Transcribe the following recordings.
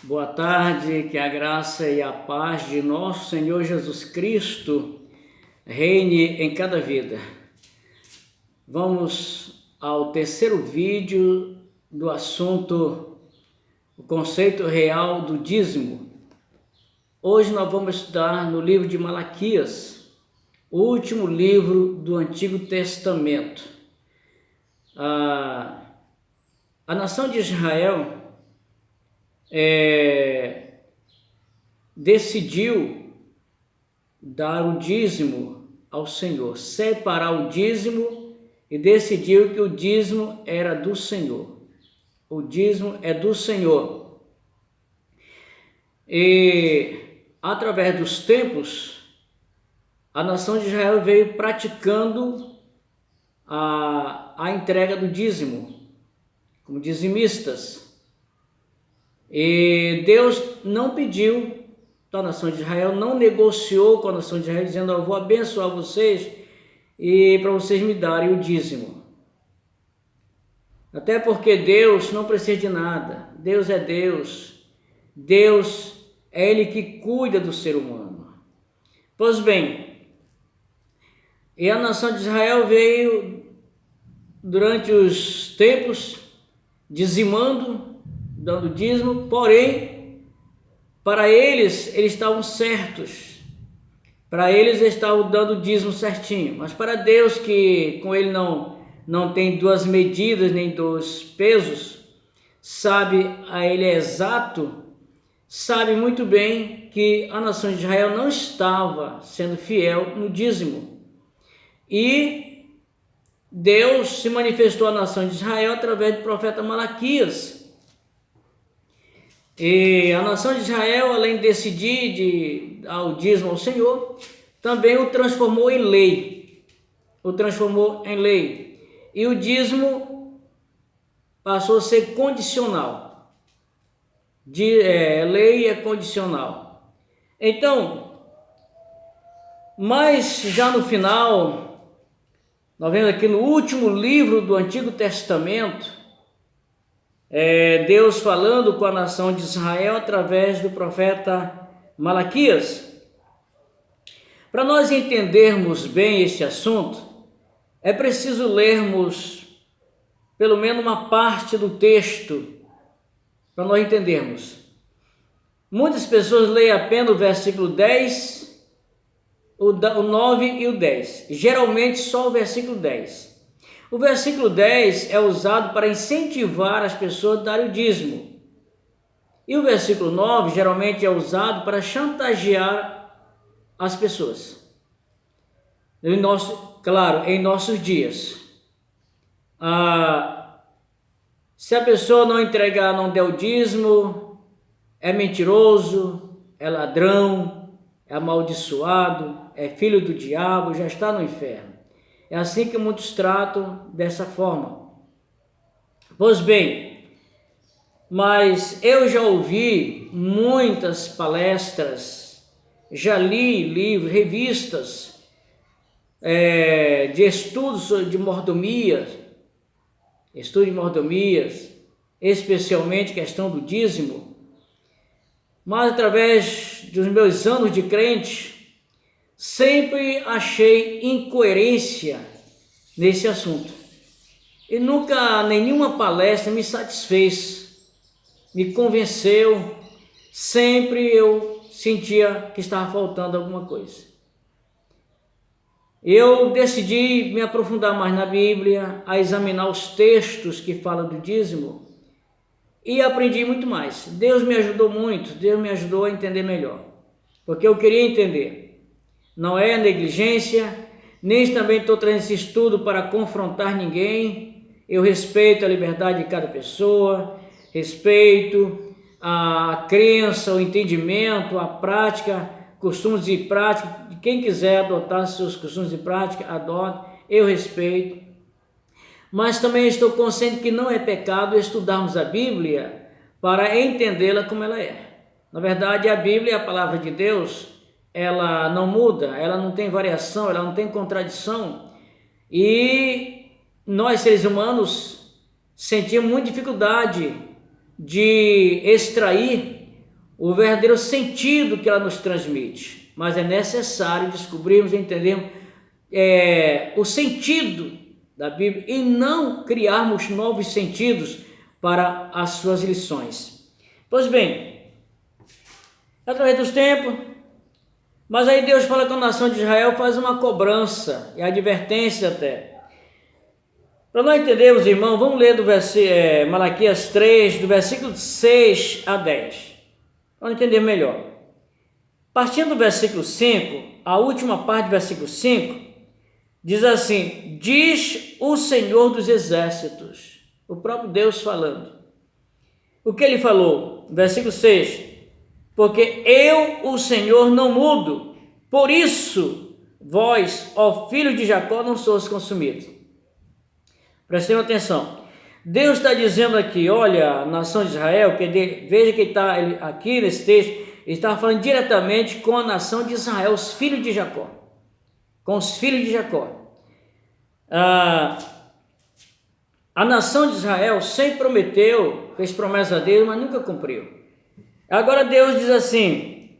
Boa tarde, que a graça e a paz de nosso Senhor Jesus Cristo reine em cada vida. Vamos ao terceiro vídeo do assunto, o conceito real do dízimo. Hoje nós vamos estudar no livro de Malaquias, o último livro do Antigo Testamento. A nação de Israel decidiu dar o dízimo ao Senhor, separar o dízimo e decidiu que o dízimo era do Senhor. O dízimo é do Senhor. E através dos tempos, a nação de Israel veio praticando a entrega do dízimo, como dizimistas. E Deus não pediu da nação de Israel, não negociou com a nação de Israel, dizendo: eu vou abençoar vocês e para vocês me darem o dízimo. Até porque Deus não precisa de nada. Deus é Deus. Deus é Ele que cuida do ser humano. Pois bem, e a nação de Israel veio durante os tempos dizimando, dando dízimo, porém, para eles estavam certos. Para eles estavam dando dízimo certinho. Mas para Deus, que com Ele não tem duas medidas nem dois pesos, sabe, a Ele é exato, sabe muito bem que a nação de Israel não estava sendo fiel no dízimo. E Deus se manifestou à nação de Israel através do profeta Malaquias. E a nação de Israel, além de decidir de dar o dízimo ao Senhor, também o transformou em lei. E o dízimo passou a ser condicional. Lei é condicional. Então, mas já no final, nós vemos aqui no último livro do Antigo Testamento, Deus falando com a nação de Israel através do profeta Malaquias. Para nós entendermos bem esse assunto, é preciso lermos pelo menos uma parte do texto para nós entendermos. Muitas pessoas leem apenas o versículo 10, o 9 e o 10. Geralmente só o versículo 10. O versículo 10 é usado para incentivar as pessoas a darem o dízimo. E o versículo 9 geralmente é usado para chantagear as pessoas. Em nossos dias. Se a pessoa não entregar, não der o dízimo, é mentiroso, é ladrão, é amaldiçoado, é filho do diabo, já está no inferno. É assim que muitos tratam dessa forma. Pois bem, mas eu já ouvi muitas palestras, já li livros, revistas de estudos de mordomias, especialmente questão do dízimo. Mas através dos meus anos de crente, sempre achei incoerência nesse assunto. E nunca nenhuma palestra me satisfez, me convenceu. Sempre eu sentia que estava faltando alguma coisa. Eu decidi me aprofundar mais na Bíblia, a examinar os textos que falam do dízimo e aprendi muito mais. Deus me ajudou muito, Deus me ajudou a entender melhor, porque eu queria entender. Não é negligência, nem também estou trazendo esse estudo para confrontar ninguém. Eu respeito a liberdade de cada pessoa, respeito a crença, o entendimento, a prática, costumes e prática. Quem quiser adotar seus costumes e prática, adote, eu respeito. Mas também estou consciente que não é pecado estudarmos a Bíblia para entendê-la como ela é. Na verdade, a Bíblia é a palavra de Deus. Ela não muda, ela não tem variação, ela não tem contradição. E nós, seres humanos, sentimos muita dificuldade de extrair o verdadeiro sentido que ela nos transmite, mas é necessário descobrirmos e entendermos o sentido da Bíblia e não criarmos novos sentidos para as suas lições. Pois bem, através dos tempos, mas aí Deus fala com a nação de Israel, faz uma cobrança e advertência até. Para nós entendermos, irmão, vamos ler do Malaquias 3, do versículo 6 a 10. Para entender melhor. Partindo do versículo 5, a última parte do versículo 5, diz assim: diz o Senhor dos Exércitos, o próprio Deus falando. O que ele falou? Versículo 6: porque eu, o Senhor, não mudo, por isso vós, ó filhos de Jacó, não sois consumidos. Prestem atenção. Deus está dizendo aqui, olha, a nação de Israel, veja que está aqui nesse texto, ele está falando diretamente com a nação de Israel, os filhos de Jacó. Com os filhos de Jacó. A nação de Israel sempre prometeu, fez promessa a Deus, mas nunca cumpriu. Agora Deus diz assim: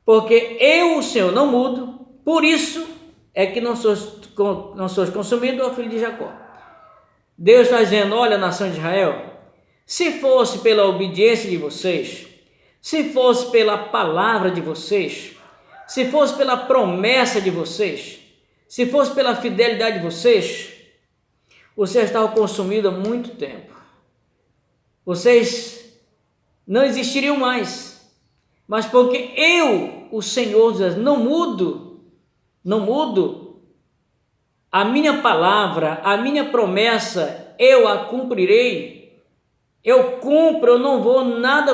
porque eu, o Senhor, não mudo, por isso é que não sois consumido, ó filho de Jacó. Deus está dizendo: olha, nação de Israel, se fosse pela obediência de vocês, se fosse pela palavra de vocês, se fosse pela promessa de vocês, se fosse pela fidelidade de vocês estavam consumidos há muito tempo. Vocês não existiriam mais. Mas porque eu, o Senhor, não mudo, a minha palavra, a minha promessa, eu a cumprirei. Eu cumpro, eu não vou, nada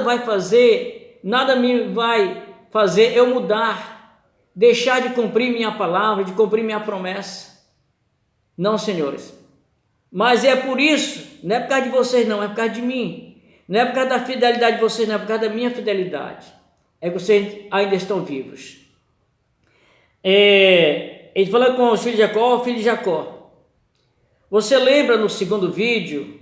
me vai fazer eu mudar, deixar de cumprir minha palavra, de cumprir minha promessa. Não, senhores. Mas é por isso, não é por causa de vocês não, é por causa de mim. Não é por causa da fidelidade de vocês, não é por causa da minha fidelidade. É que vocês ainda estão vivos. Ele fala com os filhos de Jacó, filho de Jacó. Você lembra no segundo vídeo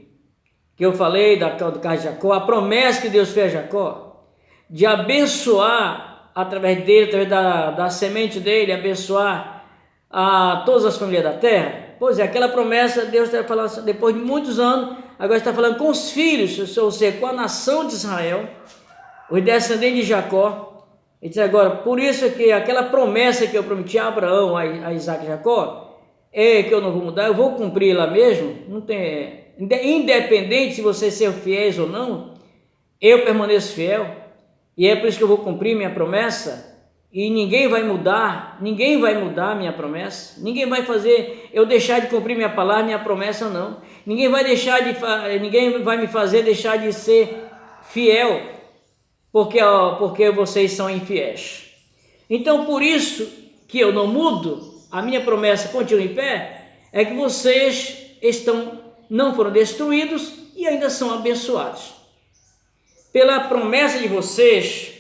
que eu falei do caso de Jacó, a promessa que Deus fez a Jacó de abençoar através dele, através da semente dele, abençoar a todas as famílias da terra? Pois é, aquela promessa Deus está falando depois de muitos anos, agora está falando com os filhos, ou seja, com a nação de Israel, os descendentes de Jacó. Ele diz agora, por isso é que aquela promessa que eu prometi a Abraão, a Isaac e Jacó, que eu não vou mudar, eu vou cumprir lá mesmo, não tem, independente se vocês são fiéis ou não, eu permaneço fiel, e é por isso que eu vou cumprir minha promessa, e ninguém vai mudar minha promessa, ninguém vai fazer eu deixar de cumprir minha palavra, minha promessa não, ninguém vai me fazer deixar de ser fiel, porque vocês são infiéis. Então, por isso que eu não mudo, a minha promessa continua em pé, é que vocês não foram destruídos e ainda são abençoados. Pela promessa de vocês,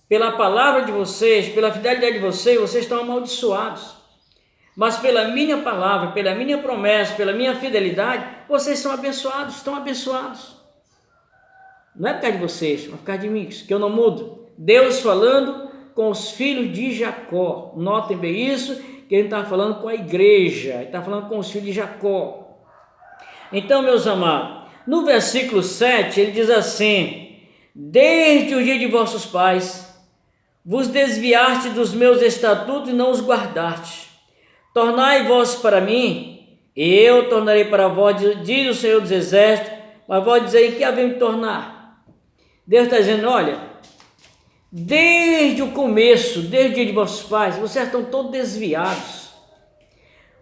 pela palavra de vocês, pela fidelidade de vocês estão amaldiçoados. Mas pela minha palavra, pela minha promessa, pela minha fidelidade, vocês são abençoados, estão abençoados. Não é por causa de vocês, mas por causa de mim, que eu não mudo. Deus falando com os filhos de Jacó. Notem bem isso, que ele está falando com a igreja, ele está falando com os filhos de Jacó. Então, meus amados, no versículo 7, ele diz assim: desde o dia de vossos pais, vos desviaste dos meus estatutos e não os guardaste. Tornai vós para mim, e eu tornarei para vós, diz o Senhor dos Exércitos, mas vós dizei que havemos de tornar. Deus está dizendo, olha, desde o começo, desde o dia de vossos pais, vocês estão todos desviados.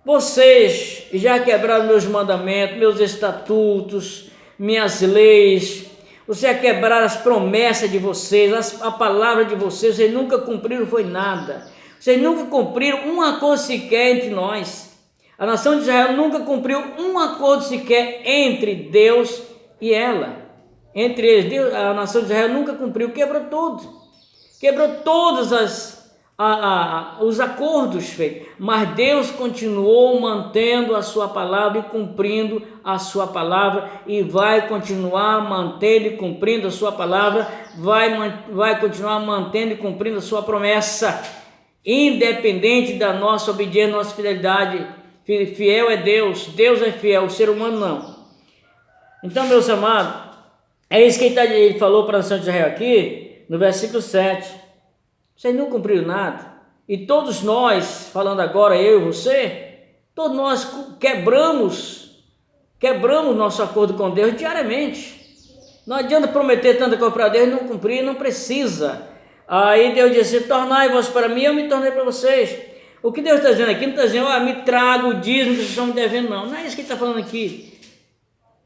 Vocês já quebraram meus mandamentos, meus estatutos, minhas leis, vocês já quebraram as promessas de vocês, a palavra de vocês nunca cumpriram, foi nada. Vocês nunca cumpriram um acordo sequer entre nós. A nação de Israel nunca cumpriu um acordo sequer entre Deus e ela. Entre eles, a nação de Israel nunca cumpriu, quebrou tudo. Quebrou todas os acordos feitos, mas Deus continuou mantendo a sua palavra e cumprindo a sua palavra, e vai continuar mantendo e cumprindo a sua palavra, vai continuar mantendo e cumprindo a sua promessa, independente da nossa obediência, nossa fidelidade. Fiel é Deus, Deus é fiel, o ser humano não. Então, meus amados, é isso que ele falou para a nação de Israel aqui, no versículo 7. Vocês não cumpriram nada. E todos nós, falando agora eu e você, todos nós quebramos nosso acordo com Deus diariamente. Não adianta prometer tanta coisa para Deus e não cumprir, não precisa. Aí Deus disse: tornai-vos para mim, eu me tornei para vocês. O que Deus está dizendo aqui, não está dizendo: me traga o dízimo que vocês estão me devendo, não. Não é isso que ele está falando aqui.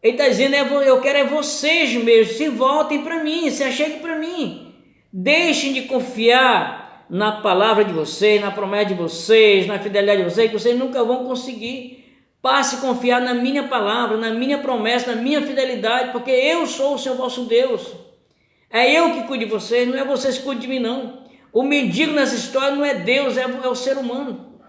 Ele está dizendo: eu quero é vocês mesmos, se voltem para mim, se acheguem para mim. Deixem de confiar na palavra de vocês, na promessa de vocês, na fidelidade de vocês, que vocês nunca vão conseguir. Passe a confiar na minha palavra, na minha promessa, na minha fidelidade, porque eu sou o Senhor vosso Deus. É eu que cuido de vocês, não é vocês que cuidam de mim, não. O mendigo nessa história não é Deus, é o ser humano.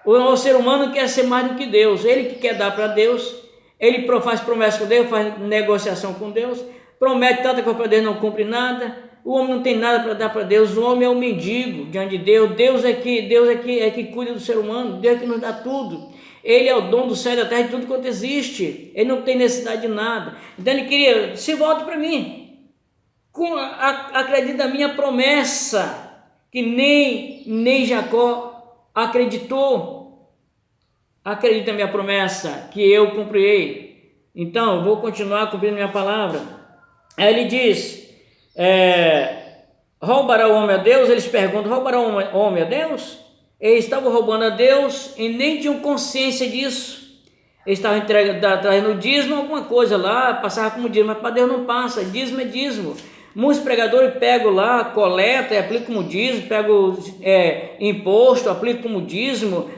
O ser humano quer ser mais do que Deus. Ele que quer dar para Deus, ele faz promessa com Deus, faz negociação com Deus, promete tanta coisa para Deus, não cumpre nada. O homem não tem nada para dar para Deus, o homem é um mendigo diante de Deus. Deus é que cuida do ser humano, Deus é que nos dá tudo. Ele é o dono do céu e da terra e tudo quanto existe. Ele não tem necessidade de nada. Então ele queria: se volte para mim, acredita na minha promessa, que nem Jacó acreditou. Acredita na minha promessa, que eu cumprirei. Então eu vou continuar cumprindo minha palavra. Aí ele diz: roubará o homem a Deus? Eles perguntam: roubará o homem a Deus? Eles estavam roubando a Deus e nem tinham consciência disso. Eles estavam trazendo o dízimo, alguma coisa lá, passava como dízimo, mas para Deus não passa, dízimo é dízimo. Muitos pregadores pegam lá, coleta e aplicam como dízimo, pegam imposto, aplicam como dízimo,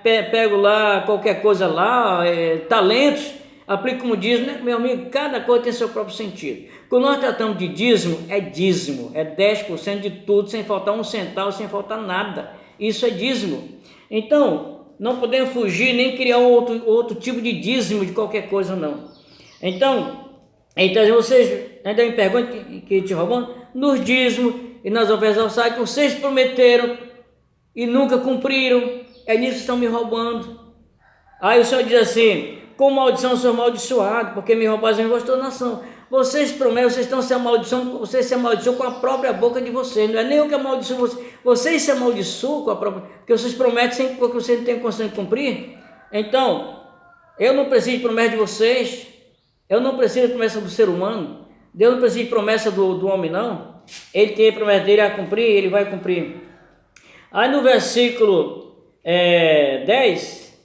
pegam lá qualquer coisa lá, talentos, aplicam como dízimo. Meu amigo, cada coisa tem seu próprio sentido. Quando nós tratamos de dízimo, é 10% de tudo, sem faltar um centavo, sem faltar nada. Isso é dízimo. Então, não podemos fugir nem criar outro tipo de dízimo de qualquer coisa, não. Então vocês ainda me perguntam que te roubam nos dízimos e nas ofertas que vocês prometeram e nunca cumpriram. É nisso que estão me roubando. Aí o Senhor diz assim: com maldição eu sou amaldiçoado, porque me roubaram e me gostou da nação. Vocês prometem, vocês estão se amaldiçoando, vocês se amaldiçoam com a própria boca de vocês. Não é nem eu que amaldiçoo vocês. Vocês se amaldiçoam com a própria, porque vocês prometem porque vocês não têm condição de cumprir. Então, eu não preciso de promessa de vocês. Eu não preciso de promessa do ser humano. Deus não precisa de promessa do homem, não. Ele tem a promessa dele a cumprir, ele vai cumprir. Aí no versículo 10,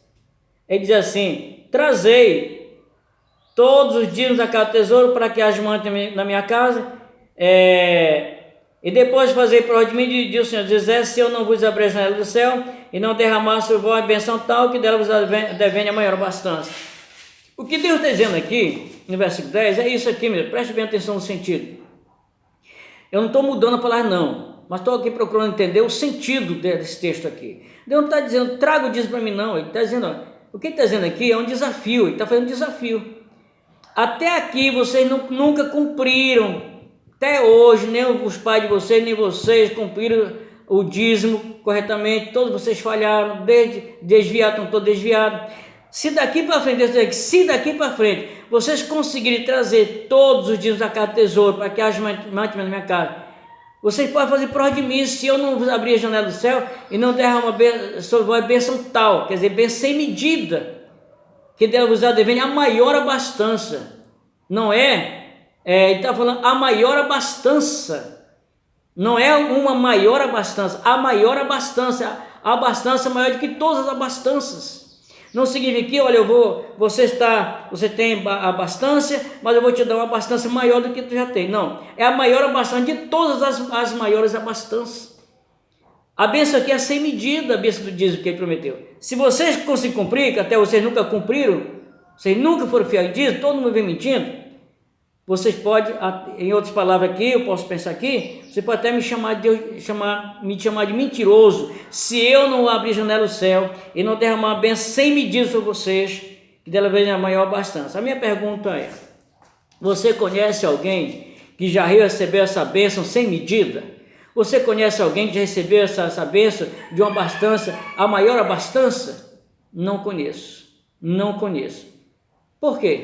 ele diz assim: trazei todos os dízimos da casa do tesouro, para que haja manto na minha casa, e depois de fazer prova de mim, diz o Senhor dos Exércitos: se eu não vos abrir a janela do céu e não derramar sobre vós a benção tal, que dela vos advém a maior abastança. O que Deus está dizendo aqui, no versículo 10, é isso aqui mesmo. Preste bem atenção no sentido. Eu não estou mudando a palavra, não, mas estou aqui procurando entender o sentido desse texto aqui. Deus não está dizendo: traga o dízimo para mim, não. Ele está dizendo, o que ele está dizendo aqui é um desafio. Ele está fazendo um desafio. Até aqui vocês nunca cumpriram, até hoje, nem os pais de vocês, nem vocês cumpriram o dízimo corretamente. Todos vocês falharam, estão todos desviados. Se daqui para frente vocês conseguirem trazer todos os dízimos da casa do tesouro, para que haja mantimento na minha casa, vocês podem fazer prova de mim: se eu não vos abrir a janela do céu e não derramar sobre vós a bênção tal, quer dizer, bênção sem medida, que dela vos advém a maior abastança. Não é? Ele está falando a maior abastança. Não é uma maior abastança, a maior abastança. A abastança maior do que todas as abastanças. Não significa que, olha, você tem abastança, mas eu vou te dar uma abastança maior do que tu já tem. Não, é a maior abastança de todas as maiores abastanças. A bênção aqui é sem medida, a bênção do dízimo que ele prometeu. Se vocês conseguirem cumprir, que até vocês nunca cumpriram, vocês nunca foram fiéis ao dízimo, todo mundo vem mentindo, Vocês podem, em outras palavras aqui, eu posso pensar aqui, você pode até me chamar de mentiroso, se eu não abrir a janela do céu e não derramar uma bênção sem medida sobre vocês, que dela vez é a maior abastança. A minha pergunta é, você conhece alguém que já recebeu essa bênção sem medida? Você conhece alguém que já recebeu essa bênção de uma abastança, a maior abastança? Não conheço, não conheço. Por quê?